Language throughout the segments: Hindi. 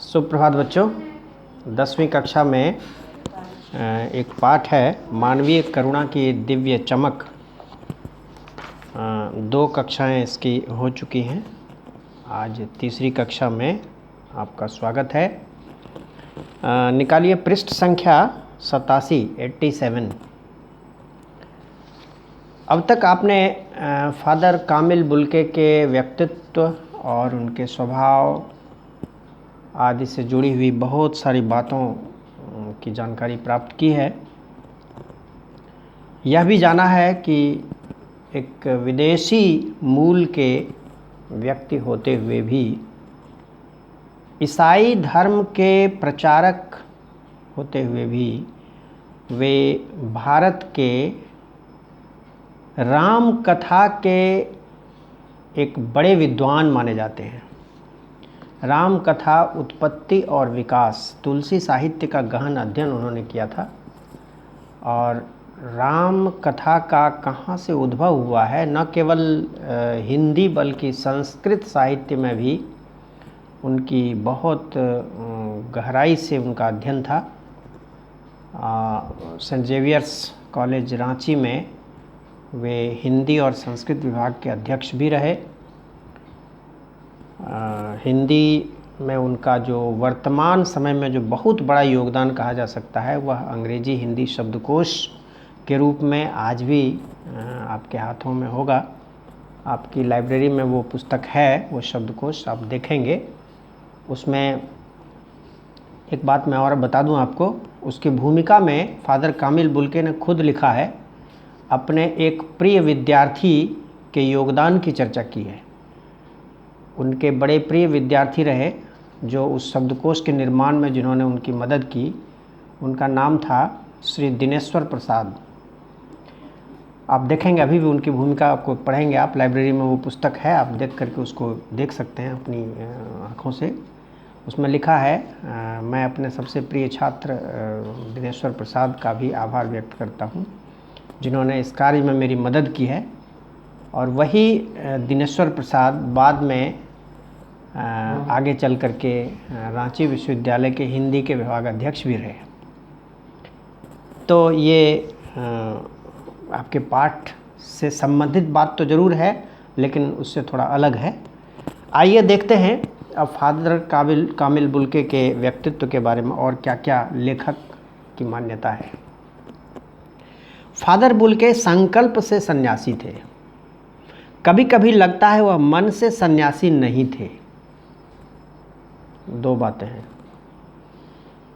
सुप्रभात बच्चों। 10वीं कक्षा में एक पाठ है मानवीय करुणा की दिव्य चमक। 2 कक्षाएं इसकी हो चुकी हैं। आज तीसरी कक्षा में आपका स्वागत है। निकालिए पृष्ठ संख्या 87। अब तक आपने फादर कामिल बुल्के के व्यक्तित्व और उनके स्वभाव आदि से जुड़ी हुई बहुत सारी बातों की जानकारी प्राप्त की है। यह भी जाना है कि एक विदेशी मूल के व्यक्ति होते हुए भी, ईसाई धर्म के प्रचारक होते हुए भी, वे भारत के राम कथा के एक बड़े विद्वान माने जाते हैं। राम कथा उत्पत्ति और विकास, तुलसी साहित्य का गहन अध्ययन उन्होंने किया था और राम कथा का कहाँ से उद्भव हुआ है, न केवल हिंदी बल्कि संस्कृत साहित्य में भी उनकी बहुत गहराई से उनका अध्ययन था। सेंट जेवियर्स कॉलेज रांची में वे हिंदी और संस्कृत विभाग के अध्यक्ष भी रहे। हिंदी में उनका जो वर्तमान समय में जो बहुत बड़ा योगदान कहा जा सकता है, वह अंग्रेजी हिंदी शब्दकोश के रूप में आज भी आपके हाथों में होगा। आपकी लाइब्रेरी में वो पुस्तक है, वो शब्दकोश आप देखेंगे। उसमें एक बात मैं और बता दूं आपको, उसकी भूमिका में फादर कामिल बुल्के ने खुद लिखा है, अपने एक प्रिय विद्यार्थी के योगदान की चर्चा की है। उनके बड़े प्रिय विद्यार्थी रहे जो उस शब्दकोश के निर्माण में जिन्होंने उनकी मदद की, उनका नाम था श्री दिनेश्वर प्रसाद। आप देखेंगे, अभी भी उनकी भूमिका आपको पढ़ेंगे आप, लाइब्रेरी में वो पुस्तक है, आप देख करके उसको देख सकते हैं अपनी आँखों से। उसमें लिखा है, मैं अपने सबसे प्रिय छात्र दिनेश्वर प्रसाद का भी आभार व्यक्त करता हूँ जिन्होंने इस कार्य में मेरी मदद की है। और वही दिनेश्वर प्रसाद बाद में आगे चल करके रांची विश्वविद्यालय के हिंदी के विभाग अध्यक्ष भी रहे। तो ये आपके पाठ से संबंधित बात तो ज़रूर है, लेकिन उससे थोड़ा अलग है। आइए देखते हैं अब फादर कामिल बुल्के के व्यक्तित्व के बारे में और क्या क्या लेखक की मान्यता है। फादर बुल्के संकल्प से सन्यासी थे। कभी कभी लगता है वह मन से सन्यासी नहीं थे। 2 बातें हैं,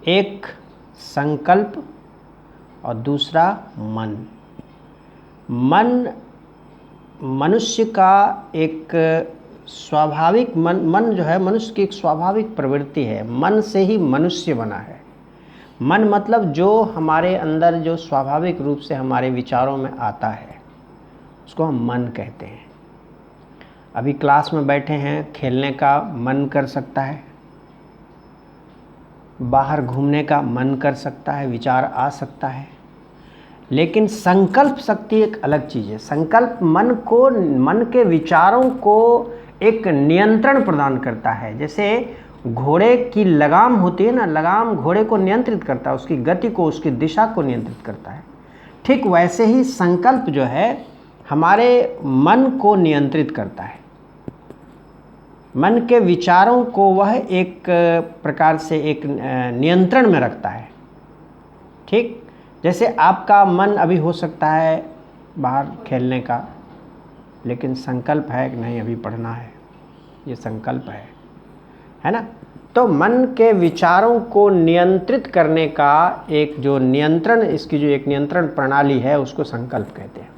एक संकल्प और दूसरा मन। मन मनुष्य का एक स्वाभाविक मन जो है, मनुष्य की एक स्वाभाविक प्रवृत्ति है। मन से ही मनुष्य बना है। मन मतलब जो हमारे अंदर जो स्वाभाविक रूप से हमारे विचारों में आता है, उसको हम मन कहते हैं। अभी क्लास में बैठे हैं, खेलने का मन कर सकता है, बाहर घूमने का मन कर सकता है, विचार आ सकता है, लेकिन संकल्प शक्ति एक अलग चीज़ है। संकल्प मन के विचारों को एक नियंत्रण प्रदान करता है। जैसे घोड़े की लगाम होती है ना, लगाम घोड़े को नियंत्रित करता है, उसकी गति को, उसकी दिशा को नियंत्रित करता है। ठीक वैसे ही संकल्प जो है हमारे मन को नियंत्रित करता है। मन के विचारों को वह एक प्रकार से एक नियंत्रण में रखता है। ठीक, जैसे आपका मन अभी हो सकता है बाहर खेलने का, लेकिन संकल्प है कि नहीं अभी पढ़ना है, ये संकल्प है ना। तो मन के विचारों को नियंत्रित करने का एक जो नियंत्रण, इसकी जो एक नियंत्रण प्रणाली है, उसको संकल्प कहते हैं।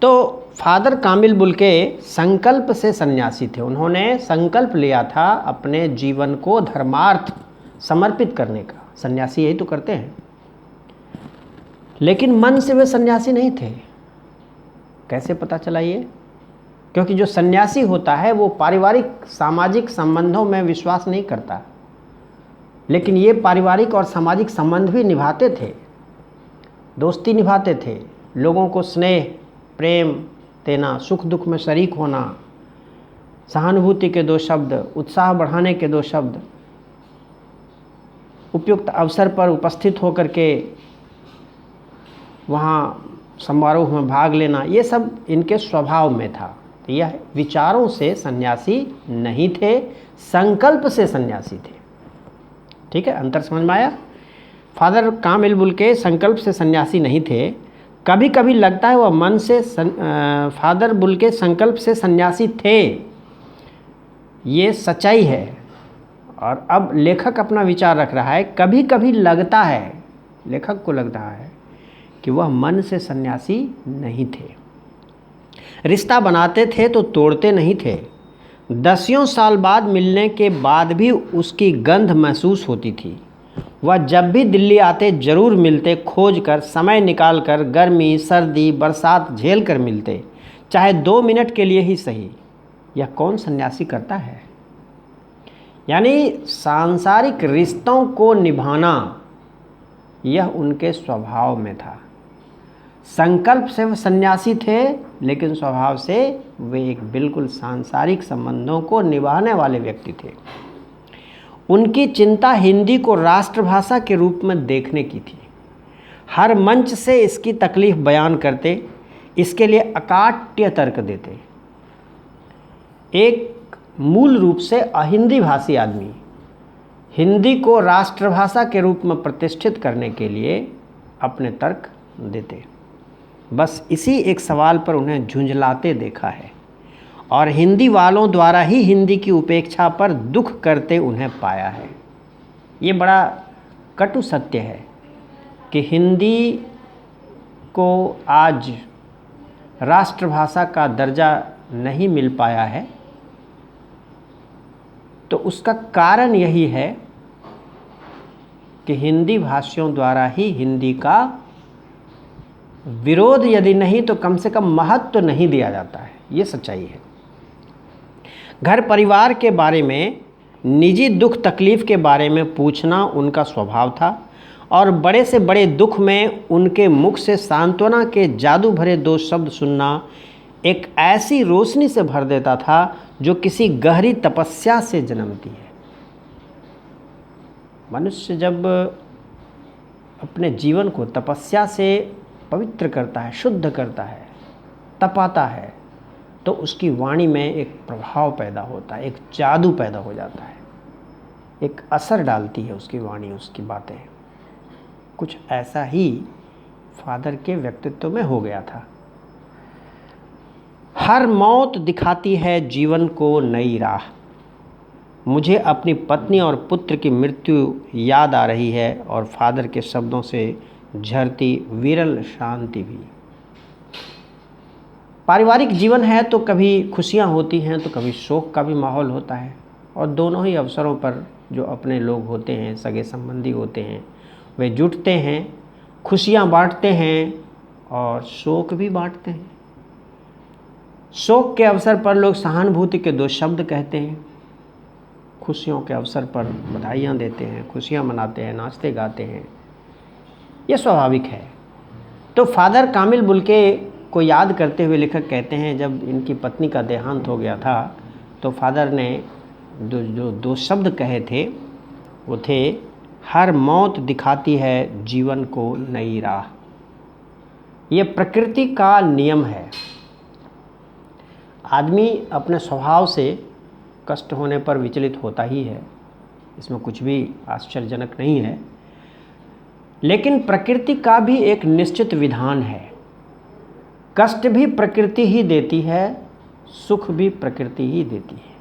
तो फादर कामिल बुल्के संकल्प से सन्यासी थे। उन्होंने संकल्प लिया था अपने जीवन को धर्मार्थ समर्पित करने का। सन्यासी यही तो करते हैं, लेकिन मन से वे सन्यासी नहीं थे। कैसे पता चला ये? क्योंकि जो सन्यासी होता है वो पारिवारिक सामाजिक संबंधों में विश्वास नहीं करता, लेकिन ये पारिवारिक और सामाजिक संबंध भी निभाते थे, दोस्ती निभाते थे, लोगों को स्नेह प्रेम देना, सुख दुख में शरीक होना, सहानुभूति के 2 शब्द, उत्साह बढ़ाने के 2 शब्द, उपयुक्त अवसर पर उपस्थित होकर के वहाँ समारोह में भाग लेना, ये सब इनके स्वभाव में था। तो यह विचारों से सन्यासी नहीं थे, संकल्प से सन्यासी थे। ठीक है, अंतर समझ में आया? फादर कामिल बुल्के संकल्प से सन्यासी नहीं थे। कभी कभी लगता है वह मन से फादर बुल्के संकल्प से सन्यासी थे, ये सच्चाई है। और अब लेखक अपना विचार रख रहा है, कभी कभी लगता है, लेखक को लग रहा है कि वह मन से सन्यासी नहीं थे। रिश्ता बनाते थे तो तोड़ते नहीं थे। 10 साल बाद मिलने के बाद भी उसकी गंध महसूस होती थी। वह जब भी दिल्ली आते जरूर मिलते, खोज कर, समय निकाल कर, गर्मी सर्दी बरसात झेल कर मिलते, चाहे 2 मिनट के लिए ही सही। यह कौन सन्यासी करता है? यानी सांसारिक रिश्तों को निभाना यह उनके स्वभाव में था। संकल्प से वह सन्यासी थे, लेकिन स्वभाव से वे एक बिल्कुल सांसारिक संबंधों को निभाने वाले व्यक्ति थे। उनकी चिंता हिंदी को राष्ट्रभाषा के रूप में देखने की थी। हर मंच से इसकी तकलीफ बयान करते, इसके लिए अकाट्य तर्क देते। एक मूल रूप से अहिंदी भाषी आदमी हिंदी को राष्ट्रभाषा के रूप में प्रतिष्ठित करने के लिए अपने तर्क देते। बस इसी एक सवाल पर उन्हें झुंझलाते देखा है, और हिंदी वालों द्वारा ही हिंदी की उपेक्षा पर दुख करते उन्हें पाया है। ये बड़ा कटु सत्य है कि हिंदी को आज राष्ट्रभाषा का दर्जा नहीं मिल पाया है, तो उसका कारण यही है कि हिंदी भाषियों द्वारा ही हिंदी का विरोध यदि नहीं तो कम से कम महत्व तो नहीं दिया जाता है। ये सच्चाई है। घर परिवार के बारे में, निजी दुख तकलीफ के बारे में पूछना उनका स्वभाव था, और बड़े से बड़े दुख में उनके मुख से सांत्वना के जादू भरे 2 शब्द सुनना एक ऐसी रोशनी से भर देता था जो किसी गहरी तपस्या से जन्मती है। मनुष्य जब अपने जीवन को तपस्या से पवित्र करता है, शुद्ध करता है, तपाता है, तो उसकी वाणी में एक प्रभाव पैदा होता है, एक जादू पैदा हो जाता है, एक असर डालती है उसकी वाणी, उसकी बातें। कुछ ऐसा ही फादर के व्यक्तित्व में हो गया था। हर मौत दिखाती है जीवन को नई राह। मुझे अपनी पत्नी और पुत्र की मृत्यु याद आ रही है, और फादर के शब्दों से झरती विरल शांति भी। पारिवारिक जीवन है तो कभी खुशियां होती हैं तो कभी शोक का भी माहौल होता है, और दोनों ही अवसरों पर जो अपने लोग होते हैं, सगे संबंधी होते हैं, वे जुटते हैं, खुशियां बांटते हैं और शोक भी बांटते हैं। शोक के अवसर पर लोग सहानुभूति के 2 शब्द कहते हैं, खुशियों के अवसर पर बधाइयाँ देते हैं, खुशियाँ मनाते हैं, नाचते गाते हैं। ये स्वाभाविक है। तो फादर कामिल बुल्के को याद करते हुए लेखक कहते हैं, जब इनकी पत्नी का देहांत हो गया था तो फादर ने जो 2 शब्द कहे थे वो थे, हर मौत दिखाती है जीवन को नई राह। ये प्रकृति का नियम है। आदमी अपने स्वभाव से कष्ट होने पर विचलित होता ही है, इसमें कुछ भी आश्चर्यजनक नहीं है, लेकिन प्रकृति का भी एक निश्चित विधान है। कष्ट भी प्रकृति ही देती है, सुख भी प्रकृति ही देती है।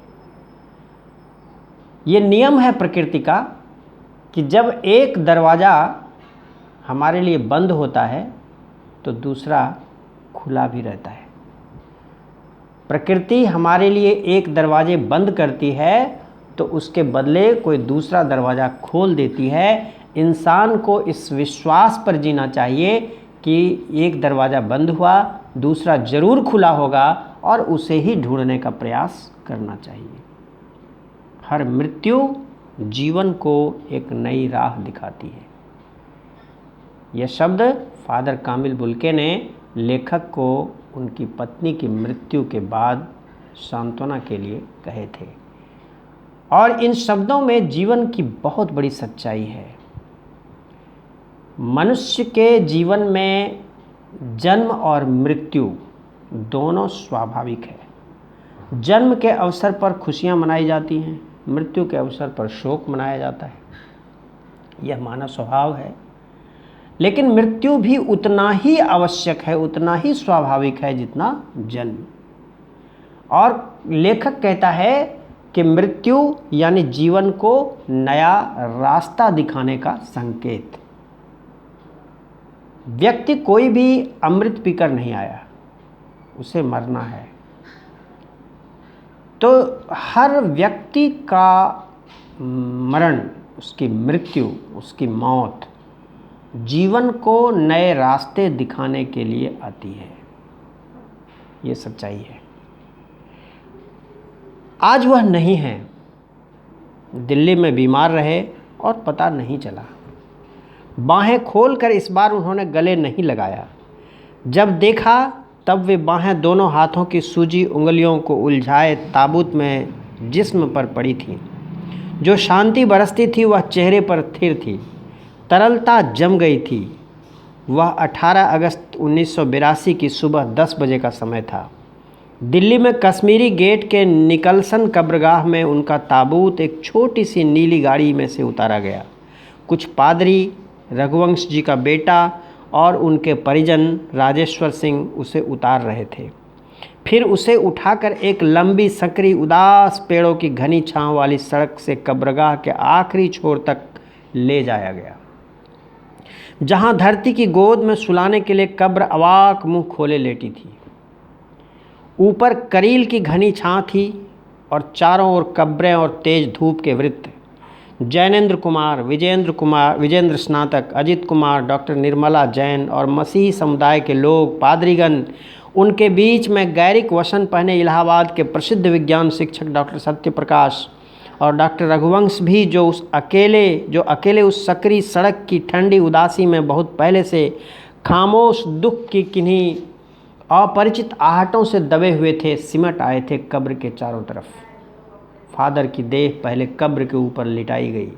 ये नियम है प्रकृति का कि जब एक दरवाज़ा हमारे लिए बंद होता है तो दूसरा खुला भी रहता है। प्रकृति हमारे लिए एक दरवाजे बंद करती है तो उसके बदले कोई दूसरा दरवाज़ा खोल देती है। इंसान को इस विश्वास पर जीना चाहिए कि एक दरवाज़ा बंद हुआ, दूसरा ज़रूर खुला होगा, और उसे ही ढूंढने का प्रयास करना चाहिए। हर मृत्यु जीवन को एक नई राह दिखाती है। यह शब्द फादर कामिल बुल्के ने लेखक को उनकी पत्नी की मृत्यु के बाद सांत्वना के लिए कहे थे। और इन शब्दों में जीवन की बहुत बड़ी सच्चाई है। मनुष्य के जीवन में जन्म और मृत्यु दोनों स्वाभाविक है। जन्म के अवसर पर खुशियां मनाई जाती हैं, मृत्यु के अवसर पर शोक मनाया जाता है। यह मानव स्वभाव है। लेकिन मृत्यु भी उतना ही आवश्यक है, उतना ही स्वाभाविक है जितना जन्म। और लेखक कहता है कि मृत्यु यानी जीवन को नया रास्ता दिखाने का संकेत। व्यक्ति कोई भी अमृत पीकर नहीं आया, उसे मरना है। तो हर व्यक्ति का मरण, उसकी मृत्यु, उसकी मौत जीवन को नए रास्ते दिखाने के लिए आती है। ये सच्चाई है। आज वह नहीं है। दिल्ली में बीमार रहे और पता नहीं चला। बाहें खोलकर इस बार उन्होंने गले नहीं लगाया। जब देखा तब वे बाहें दोनों हाथों की सूजी उंगलियों को उलझाए ताबूत में जिस्म पर पड़ी थी। जो शांति बरसती थी वह चेहरे पर स्थिर थी। तरलता जम गई थी। वह 18 अगस्त 1982 की सुबह 10 बजे का समय था। दिल्ली में कश्मीरी गेट के निकलसन कब्रगाह में उनका ताबूत एक छोटी सी नीली गाड़ी में से उतारा गया। कुछ पादरी, रघुवंश जी का बेटा और उनके परिजन राजेश्वर सिंह उसे उतार रहे थे। फिर उसे उठाकर एक लंबी संकरी उदास पेड़ों की घनी छांव वाली सड़क से कब्रगाह के आखिरी छोर तक ले जाया गया, जहां धरती की गोद में सुलाने के लिए कब्र अवाक मुंह खोले लेटी थी। ऊपर करील की घनी छां थी और चारों ओर कब्रें और तेज धूप के वृत्त। जैनेंद्र कुमार, विजेंद्र स्नातक, अजित कुमार, डॉक्टर निर्मला जैन और मसीही समुदाय के लोग, पादरीगण, उनके बीच में गैरिक वसन पहने इलाहाबाद के प्रसिद्ध विज्ञान शिक्षक डॉक्टर सत्यप्रकाश और डॉक्टर रघुवंश भी, जो अकेले उस सकरी सड़क की ठंडी उदासी में बहुत पहले से खामोश दुख की किन्हीं अपरिचित आहटों से दबे हुए थे, सिमट आए थे कब्र के चारों तरफ। फादर की देह पहले कब्र के ऊपर लिटाई गई।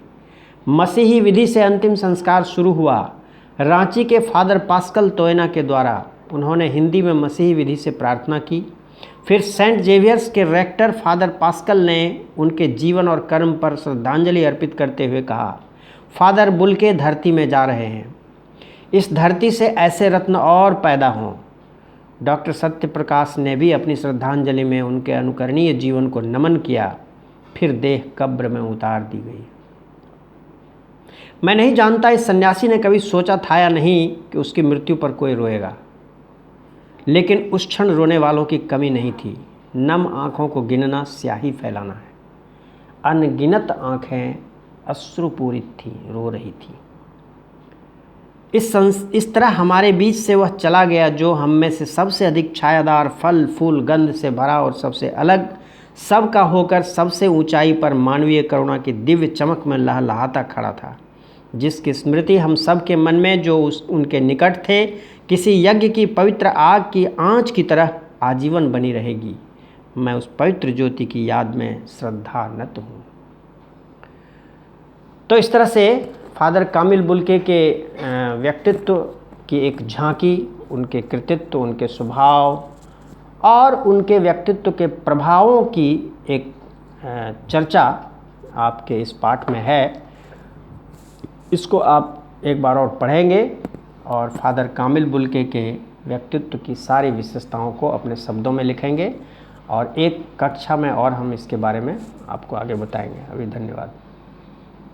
मसीही विधि से अंतिम संस्कार शुरू हुआ। रांची के फादर पास्कल तोयना के द्वारा उन्होंने हिंदी में मसीही विधि से प्रार्थना की। फिर सेंट जेवियर्स के रेक्टर फादर पास्कल ने उनके जीवन और कर्म पर श्रद्धांजलि अर्पित करते हुए कहा, फादर बुल्के धरती में जा रहे हैं। इस धरती से ऐसे रत्न और पैदा हों। डॉक्टर सत्यप्रकाश ने भी अपनी श्रद्धांजलि में उनके अनुकरणीय जीवन को नमन किया। फिर देह कब्र में उतार दी गई। मैं नहीं जानता इस सन्यासी ने कभी सोचा था या नहीं कि उसकी मृत्यु पर कोई रोएगा, लेकिन उस क्षण रोने वालों की कमी नहीं थी। नम आँखों को गिनना स्याही फैलाना है। अनगिनत आँखें अश्रुपूरित थी, रो रही थी। इस तरह हमारे बीच से वह चला गया जो हम में से सबसे अधिक छायादार, फल फूल गंध से भरा और सबसे अलग, सबका होकर सबसे ऊंचाई पर मानवीय करुणा की दिव्य चमक में लहलहाता खड़ा था, जिसकी स्मृति हम सब के मन में, जो उनके निकट थे, किसी यज्ञ की पवित्र आग की आंच की तरह आजीवन बनी रहेगी। मैं उस पवित्र ज्योति की याद में श्रद्धानत हूँ। तो इस तरह से फादर कामिल बुल्के के व्यक्तित्व की एक झांकी, उनके कृतित्व, उनके स्वभाव और उनके व्यक्तित्व के प्रभावों की एक चर्चा आपके इस पाठ में है। इसको आप एक बार और पढ़ेंगे और फादर कामिल बुल्के के व्यक्तित्व की सारी विशेषताओं को अपने शब्दों में लिखेंगे और एक कक्षा में और हम इसके बारे में आपको आगे बताएंगे। अभी धन्यवाद।